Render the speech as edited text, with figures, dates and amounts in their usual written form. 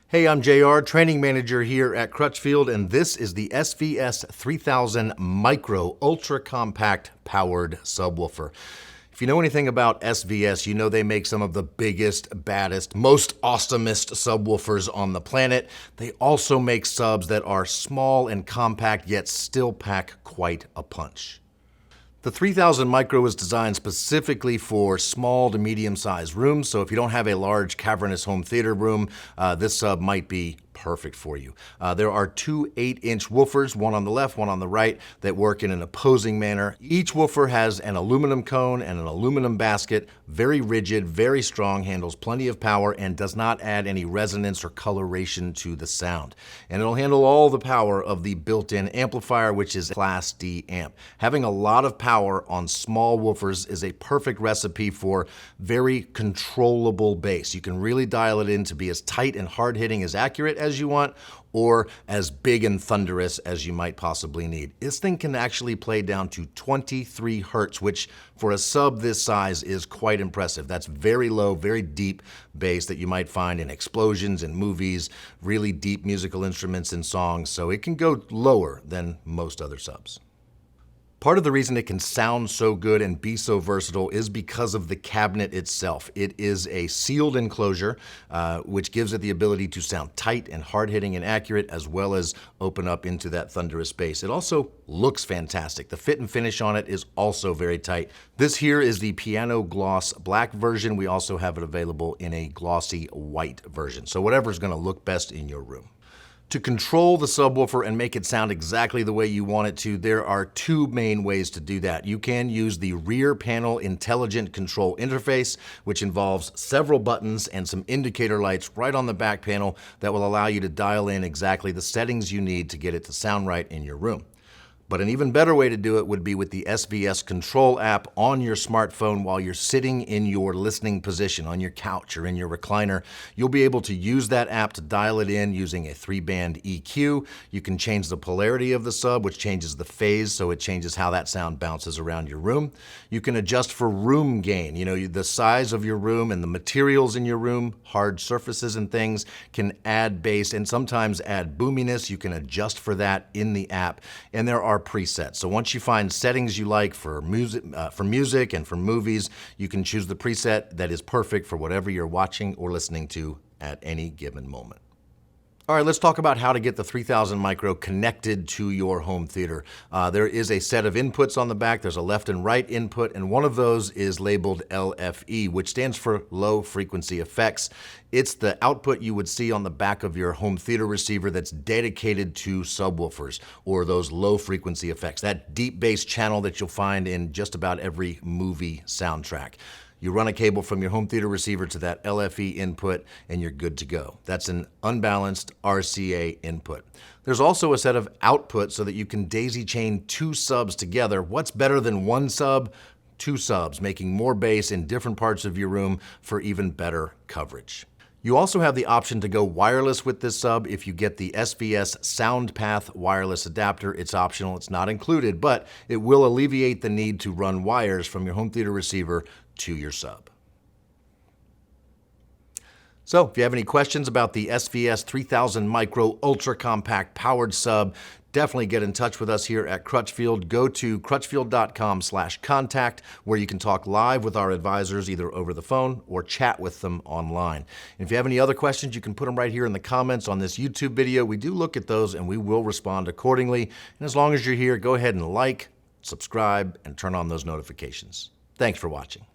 Hey, I'm JR, training manager here at Crutchfield, and this is the SVS 3000 Micro Ultra Compact Powered Subwoofer. If you know anything about SVS, you know they make some of the biggest, baddest, most awesomest subwoofers on the planet. They also make subs that are small and compact, yet still pack quite a punch. The 3000 Micro is designed specifically for small to medium-sized rooms, so if you don't have a large cavernous home theater room, this sub might be perfect for you. There are two 8-inch woofers, one on the left, one on the right, that work in an opposing manner. Each woofer has an aluminum cone and an aluminum basket, very rigid, very strong, handles plenty of power, and does not add any resonance or coloration to the sound. And it'll handle all the power of the built-in amplifier, which is Class D amp. Having a lot of power on small woofers is a perfect recipe for very controllable bass. You can really dial it in to be as tight and hard-hitting, as accurate as you want, or as big and thunderous as you might possibly need. This thing can actually play down to 23 hertz, which for a sub this size is quite impressive. That's very low, very deep bass that you might find in explosions in movies, really deep musical instruments in songs, so it can go lower than most other subs. Part of the reason it can sound so good and be so versatile is because of the cabinet itself. It is a sealed enclosure, which gives it the ability to sound tight and hard-hitting and accurate, as well as open up into that thunderous bass. It also looks fantastic. The fit and finish on it is also very tight. This here is the piano gloss black version. We also have it available in a glossy white version. So whatever's going to look best in your room. To control the subwoofer and make it sound exactly the way you want it to, there are two main ways to do that. You can use the rear panel intelligent control interface, which involves several buttons and some indicator lights right on the back panel that will allow you to dial in exactly the settings you need to get it to sound right in your room. But an even better way to do it would be with the SVS Control app on your smartphone while you're sitting in your listening position on your couch or in your recliner. You'll be able to use that app to dial it in using a 3-band EQ. You can change the polarity of the sub, which changes the phase, so it changes how that sound bounces around your room. You can adjust for room gain. The size of your room and the materials in your room, hard surfaces and things, can add bass and sometimes add boominess. You can adjust for that in the app, and there are presets. So once you find settings you like for music and for movies, you can choose the preset that is perfect for whatever you're watching or listening to at any given moment. All right, let's talk about how to get the 3000 Micro connected to your home theater. There is a set of inputs on the back. There's a left and right input, and one of those is labeled LFE, which stands for low frequency effects. It's the output you would see on the back of your home theater receiver that's dedicated to subwoofers or those low frequency effects, that deep bass channel that you'll find in just about every movie soundtrack. You run a cable from your home theater receiver to that LFE input and you're good to go. That's an unbalanced RCA input. There's also a set of outputs so that you can daisy chain two subs together. What's better than one sub? Two subs, making more bass in different parts of your room for even better coverage. You also have the option to go wireless with this sub if you get the SVS SoundPath wireless adapter. It's optional, it's not included, but it will alleviate the need to run wires from your home theater receiver to your sub. So if you have any questions about the SVS 3000 Micro Ultra Compact Powered Sub, definitely get in touch with us here at Crutchfield. Go to crutchfield.com/contact where you can talk live with our advisors either over the phone or chat with them online. And if you have any other questions, you can put them right here in the comments on this YouTube video. We do look at those and we will respond accordingly. And as long as you're here, go ahead and like, subscribe, and turn on those notifications. Thanks for watching.